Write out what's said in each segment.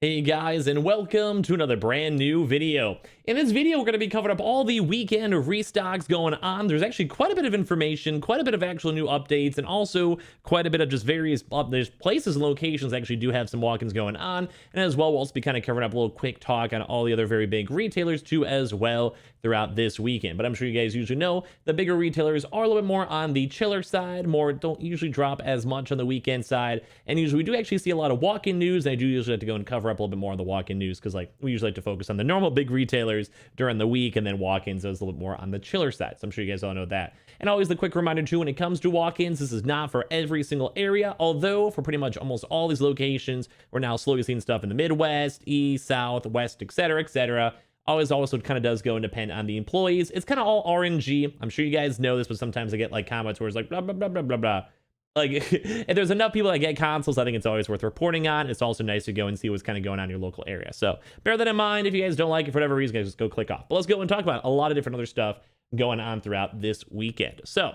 Hey guys, and welcome to another brand new video. In this video, we're going to be covering up all the weekend restocks going on. There's actually quite a bit of information, quite a bit of actual new updates, and also quite a bit of just various there's places and locations that actually do have some walk-ins going on. And as well, we'll also be kind of covering up a little quick talk on all the other very big retailers too as well throughout this weekend. But I'm sure you guys usually know the bigger retailers are a little bit more on the chiller side, don't usually drop as much on the weekend side. And usually we do actually see a lot of walk-in news, and I do usually have to go and cover up a little bit more on the walk-in news because we usually like to focus on the normal big retailers during the week, and then walk-ins is a little bit more on the chiller side. So I'm sure you guys all know that. And always the quick reminder too, when it comes to walk-ins, this is not for every single area, although for pretty much almost all these locations, we're now slowly seeing stuff in the Midwest, East, South, West, etc., etc. Always also kind of does go and depend on the employees. It's kind of all RNG. I'm sure you guys know this, but sometimes I get like comments where it's like blah blah blah blah blah blah. Like, if there's enough people that get consoles, I think it's always worth reporting on. It's also nice to go and see what's kind of going on in your local area. So bear that in mind. If you guys don't like it for whatever reason, guys, just go click off. But let's go and talk about a lot of different other stuff going on throughout this weekend. So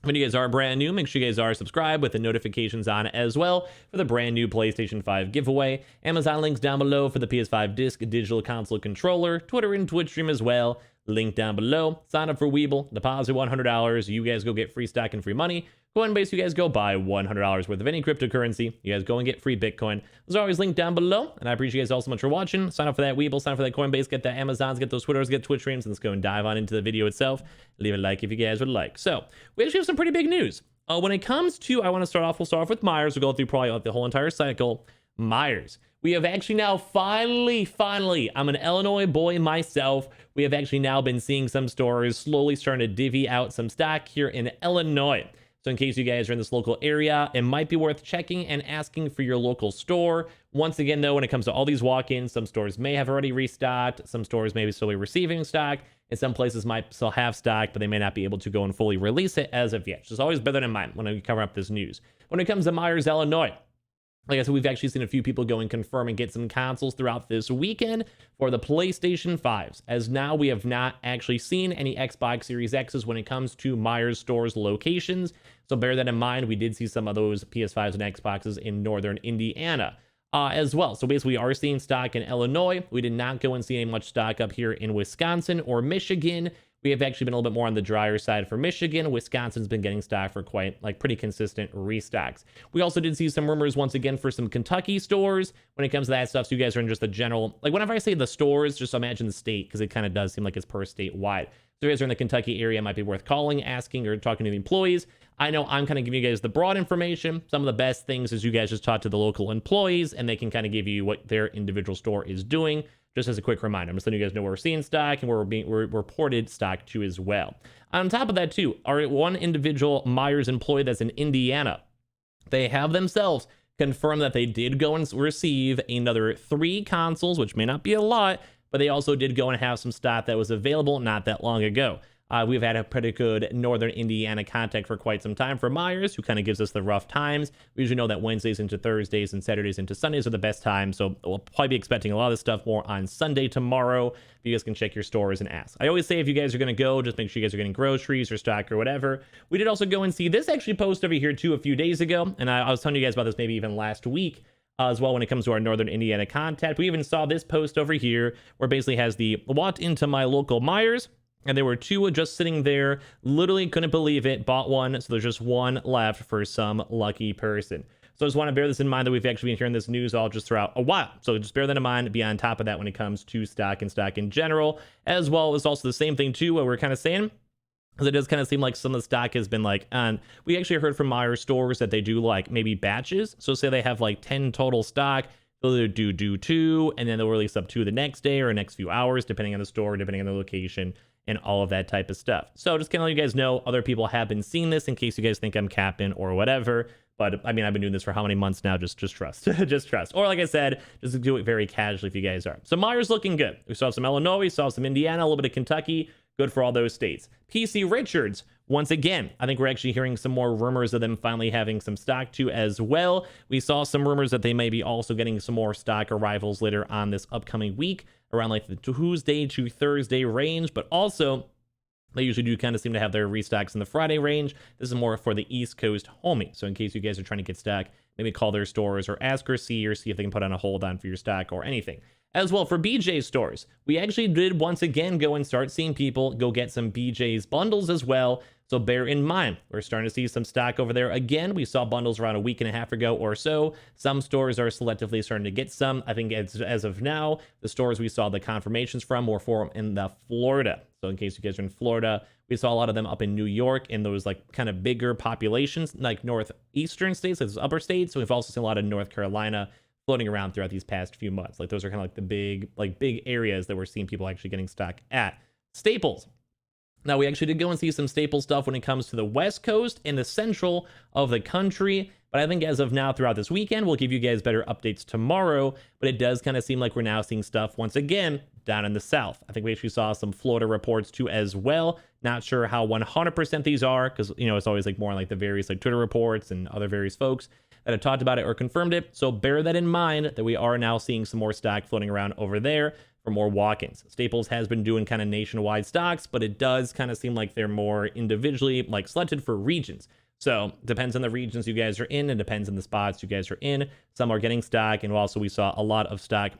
when you guys are brand new, make sure you guys are subscribed with the notifications on as well for the brand new PlayStation 5 giveaway. Amazon links down below for the PS5 disc digital console controller, Twitter and Twitch stream as well. Link down below. Sign up for Weeble, deposit $100. You guys go get free stock and free money. Coinbase, you guys go buy $100 worth of any cryptocurrency. You guys go and get free Bitcoin. Those are always linked down below. And I appreciate you guys all so much for watching. Sign up for that Weeble, sign up for that Coinbase, get that Amazons, get those Twitters, get Twitch streams. And let's go and dive on into the video itself. Leave a like if you guys would like. So we actually have some pretty big news. When it comes to, we'll start off with Myers. We'll go through probably like the whole entire cycle. Myers. We have actually now finally, I'm an Illinois boy myself. We have actually now been seeing some stores slowly starting to divvy out some stock here in Illinois. So in case you guys are in this local area, it might be worth checking and asking for your local store. Once again, though, when it comes to all these walk-ins, some stores may have already restocked. Some stores may still be receiving stock. And some places might still have stock, but they may not be able to go and fully release it as of yet. Just always bear that in mind when we cover up this news. When it comes to Myers, Illinois, like I said, we've actually seen a few people go and confirm and get some consoles throughout this weekend for the PlayStation 5s, as now we have not actually seen any Xbox Series X's when it comes to Myers stores locations. So bear that in mind. We did see some of those PS5s and Xboxes in northern Indiana as well. So basically, we are seeing stock in Illinois. We did not go and see any much stock up here in Wisconsin or Michigan. We have actually been a little bit more on the drier side for Michigan. Wisconsin's been getting stock for pretty consistent restocks. We also did see some rumors once again for some Kentucky stores when it comes to that stuff. So you guys are in just the general, like whenever I say the stores, just imagine the state, because it kind of does seem like it's per state wide. So if you guys are in the Kentucky area, it might be worth calling, asking, or talking to the employees. I know I'm kind of giving you guys the broad information. Some of the best things is you guys just talk to the local employees, and they can kind of give you what their individual store is doing. Just as a quick reminder, I'm just letting you guys know where we're seeing stock and where we're reported stock to as well. On top of that too, our one individual Myers employee that's in Indiana, they have themselves confirmed that they did go and receive another 3 consoles, which may not be a lot, but they also did go and have some stock that was available not that long ago. We've had a pretty good northern Indiana contact for quite some time for Myers, who kind of gives us the rough times. We usually know that Wednesdays into Thursdays and Saturdays into Sundays are the best times, so we'll probably be expecting a lot of this stuff more on Sunday tomorrow. You guys can check your stores and ask. I always say if you guys are going to go, just make sure you guys are getting groceries or stock or whatever. We did also go and see this actually post over here too a few days ago, and I was telling you guys about this maybe even last week. As well when it comes to our northern Indiana contact. We even saw this post over here where it basically has the walked into my local Myers, and there were 2 just sitting there, literally couldn't believe it, bought one, so there's just 1 left for some lucky person. So I just want to bear this in mind that we've actually been hearing this news all just throughout a while. So just bear that in mind, be on top of that when it comes to stock and stock in general. As well as also the same thing too, what we're kind of saying, because it does kind of seem like some of the stock has been we actually heard from Myers stores that they do maybe batches. So say they have 10 total stock, they'll do 2, and then they'll release up 2 the next day or next few hours, depending on the store, depending on the location, and all of that type of stuff. So just kind of let you guys know, other people have been seeing this in case you guys think I'm capping or whatever. But I mean, I've been doing this for how many months now? Just trust, just trust. Or like I said, just do it very casually if you guys are. So Myers looking good. We saw some Illinois, we saw some Indiana, a little bit of Kentucky. Good for all those states. PC Richards, once again, I think we're actually hearing some more rumors of them finally having some stock too as well. We saw some rumors that they may be also getting some more stock arrivals later on this upcoming week, around the Tuesday to Thursday range, but also They usually do kind of seem to have their restocks in the Friday range. This is more for the East Coast homie. So in case you guys are trying to get stock maybe call their stores or ask or see if they can put on a hold on for your stock or anything. As well, for BJ stores, we actually did once again go and start seeing people go get some BJ's bundles as well. So bear in mind, we're starting to see some stock over there again. We saw bundles around a week and a half ago or so. Some stores are selectively starting to get some. I think as of now, the stores we saw the confirmations from were for in the Florida. So in case you guys are in Florida, we saw a lot of them up in New York in those like kind of bigger populations, like northeastern states, like those upper states. So we've also seen a lot of North Carolina floating around throughout these past few months. Like those are kind of like the big areas that we're seeing people actually getting stock at. Staples. Now, we actually did go and see some staple stuff when it comes to the West Coast and the central of the country. But I think as of now, throughout this weekend, we'll give you guys better updates tomorrow. But it does kind of seem like we're now seeing stuff once again down in the South. I think we actually saw some Florida reports too as well. Not sure how 100% these are, because, you know, it's always like more like the various like Twitter reports and other various folks that have talked about it or confirmed it. So bear that in mind that we are now seeing some more stock floating around over there for more walk-ins. Staples has been doing kind of nationwide stocks, but it does kind of seem like they're more individually like selected for regions. So depends on the regions you guys are in, and depends on the spots you guys are in. Some are getting stock, and also we saw a lot of stock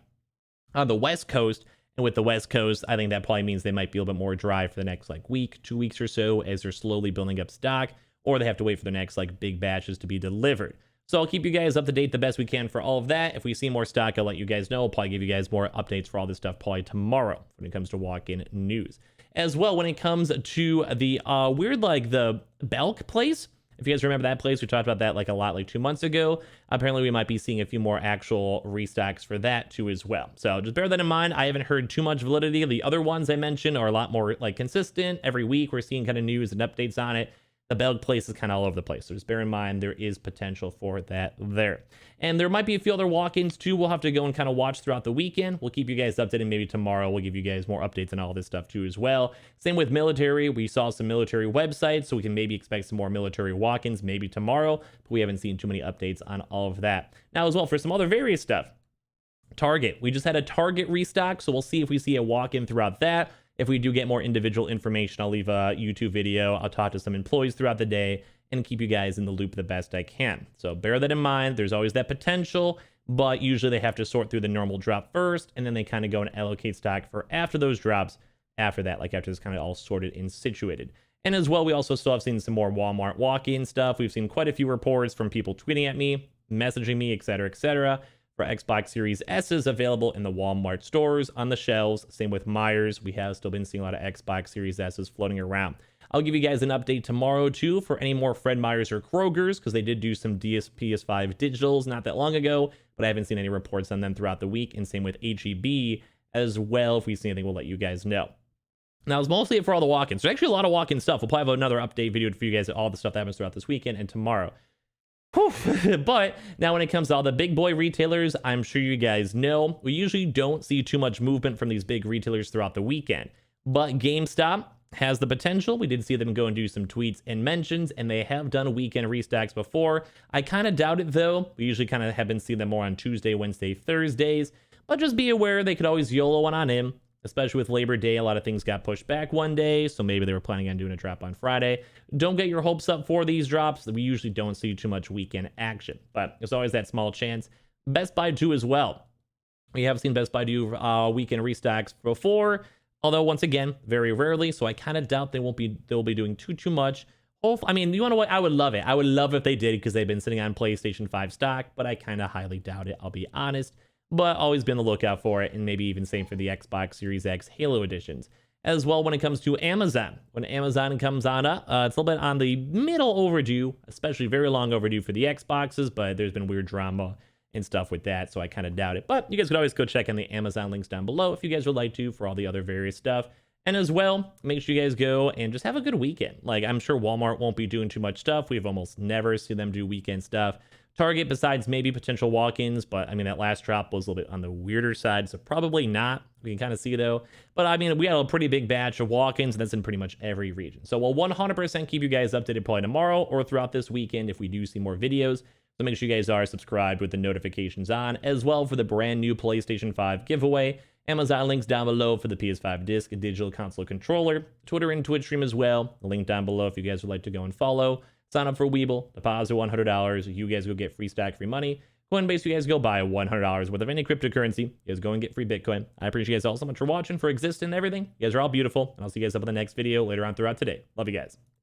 on the West Coast. And with the West Coast, I think that probably means they might be a little bit more dry for the next like week, 2 weeks or so, as they're slowly building up stock, or they have to wait for the next like big batches to be delivered. So I'll keep you guys up to date the best we can for all of that. If we see more stock, I'll let you guys know. I'll probably give you guys more updates for all this stuff probably tomorrow when it comes to walk-in news. As well, when it comes to the weird, like the Belk place, if you guys remember that place, we talked about that like a lot like 2 months ago. Apparently, we might be seeing a few more actual restocks for that too as well. So just bear that in mind. I haven't heard too much validity. The other ones I mentioned are a lot more like consistent. Every week, we're seeing kind of news and updates on it. The Belk place is kind of all over the place. So just bear in mind there is potential for that there. And there might be a few other walk-ins too. We'll have to go and kind of watch throughout the weekend. We'll keep you guys updated. Maybe tomorrow we'll give you guys more updates on all this stuff too as well. Same with military. We saw some military websites, so we can maybe expect some more military walk-ins maybe tomorrow. But we haven't seen too many updates on all of that. Now as well, for some other various stuff. Target. We just had a Target restock, so we'll see if we see a walk-in throughout that. If we do get more individual information, I'll leave a YouTube video. I'll talk to some employees throughout the day and keep you guys in the loop the best I can. So bear that in mind. There's always that potential, but usually they have to sort through the normal drop first, and then they kind of go and allocate stock for after those drops after that, like after it's kind of all sorted and situated. And as well, we also still have seen some more Walmart walk-in stuff. We've seen quite a few reports from people tweeting at me, messaging me, etc., etc., for Xbox Series S's available in the Walmart stores on the shelves. Same with Myers. We have still been seeing a lot of Xbox Series S's floating around. I'll give you guys an update tomorrow too for any more Fred Meyers or Kroger's, because they did do some PS5 digitals not that long ago, but I haven't seen any reports on them throughout the week. And same with HEB as well. If we see anything, we'll let you guys know. Now, it's mostly it for all the walk-ins. There's actually a lot of walk-in stuff. We'll probably have another update video for you guys at all the stuff that happens throughout this weekend and tomorrow. But now when it comes to all the big boy retailers, I'm sure you guys know, we usually don't see too much movement from these big retailers throughout the weekend. But GameStop has the potential. We did see them go and do some tweets and mentions, and they have done weekend restocks before. I kind of doubt it though. We usually kind of have been seeing them more on Tuesday, Wednesday, Thursdays. But just be aware they could always YOLO one on in. Especially with Labor Day, a lot of things got pushed back one day, so maybe they were planning on doing a drop on Friday. Don't get your hopes up for these drops. We usually don't see too much weekend action, but there's always that small chance. Best Buy too as well. We have seen Best Buy do weekend restocks before, although once again, very rarely, so I kind of doubt they'll be doing too much. I mean, you want to what? I would love it. I would love if they did, because they've been sitting on PlayStation 5 stock, but I kind of highly doubt it, I'll be honest. But always be on the lookout for it, and maybe even same for the Xbox Series X Halo editions. As well, when it comes to Amazon, when Amazon comes on up, it's a little bit on the middle overdue, especially very long overdue for the Xboxes, but there's been weird drama and stuff with that, so I kind of doubt it. But you guys could always go check on the Amazon links down below if you guys would like to for all the other various stuff. And as well, make sure you guys go and just have a good weekend. Like, I'm sure Walmart won't be doing too much stuff. We've almost never seen them do weekend stuff. Target, besides maybe potential walk-ins, but I mean, that last drop was a little bit on the weirder side, so probably not. We can kind of see though. But I mean, we had a pretty big batch of walk-ins, and that's in pretty much every region. So we'll 100% keep you guys updated probably tomorrow or throughout this weekend if we do see more videos. So make sure you guys are subscribed with the notifications on, as well for the brand new PlayStation 5 giveaway. Amazon links down below for the PS5 Digital Console Controller, Twitter and Twitch stream as well. The link down below if you guys would like to go and follow. Sign up for Webull, deposit $100. You guys go get free stock, free money. Coinbase, you guys go buy $100 worth of any cryptocurrency. You guys go and get free Bitcoin. I appreciate you guys all so much for watching, for existing and everything. You guys are all beautiful, and I'll see you guys up in the next video later on throughout today. Love you guys.